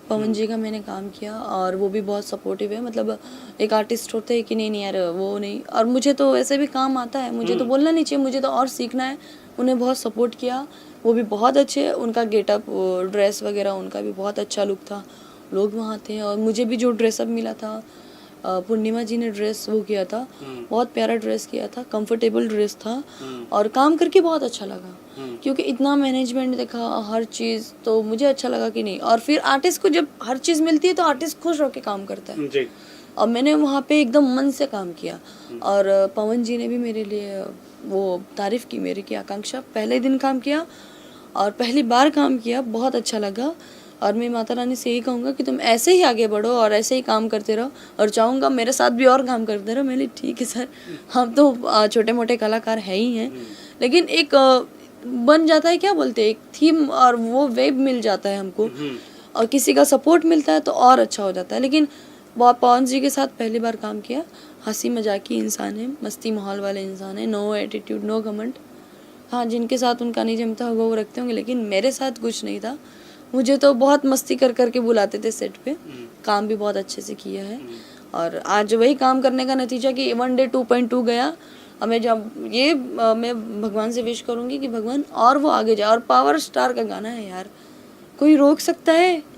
पवन जी का मैंने काम किया और वो भी बहुत सपोर्टिव है। मतलब एक आर्टिस्ट होते हैं कि नहीं नहीं यार वो नहीं, और मुझे तो वैसे भी काम आता है, मुझे तो बोलना नहीं चाहिए, मुझे तो और सीखना है। उन्हें बहुत सपोर्ट किया, वो भी बहुत अच्छे, उनका गेटअप ड्रेस वगैरह उनका भी बहुत अच्छा लुक था। लोग वहाँ थे और मुझे भी जो ड्रेसअप मिला था, पूर्णिमा जी ने ड्रेस वो किया था, बहुत प्यारा ड्रेस किया था, कंफर्टेबल ड्रेस था और काम करके बहुत अच्छा लगा। क्योंकि इतना मैनेजमेंट देखा, हर चीज़ तो मुझे अच्छा लगा कि नहीं। और फिर आर्टिस्ट को जब हर चीज़ मिलती है तो आर्टिस्ट खुश होकर काम करता है जी। और मैंने वहाँ पे एकदम मन से काम किया। और पवन जी ने भी मेरे लिए वो तारीफ़ की मेरी, की आकांक्षा पहले दिन काम किया और पहली बार काम किया, बहुत अच्छा लगा। और मैं माता रानी से यही कहूँगा कि तुम ऐसे ही आगे बढ़ो और ऐसे ही काम करते रहो, और चाहूँगा मेरे साथ भी और काम करते रहो। मैंने ठीक है सर, हम तो छोटे मोटे कलाकार है ही हैं, लेकिन एक बन जाता है, क्या बोलते हैं, एक थीम और वो वेब मिल जाता है हमको, और किसी का सपोर्ट मिलता है तो और अच्छा हो जाता है। लेकिन बहुत पवन जी के साथ पहली बार काम किया, हंसी मजाकी इंसान है, मस्ती माहौल वाले इंसान है, नो एटीट्यूड नो घमंड। हाँ, जिनके साथ उनका नहीं जमता होगा वो रखते होंगे, लेकिन मेरे साथ कुछ नहीं था। मुझे तो बहुत मस्ती कर करके बुलाते थे सेट पे, काम भी बहुत अच्छे से किया है। और आज वही काम करने का नतीजा कि 1 डे 2.2 गया। अब मैं जब ये मैं भगवान से विश करूँगी कि भगवान और वो आगे जाए। और पावर स्टार का गाना है यार, कोई रोक सकता है?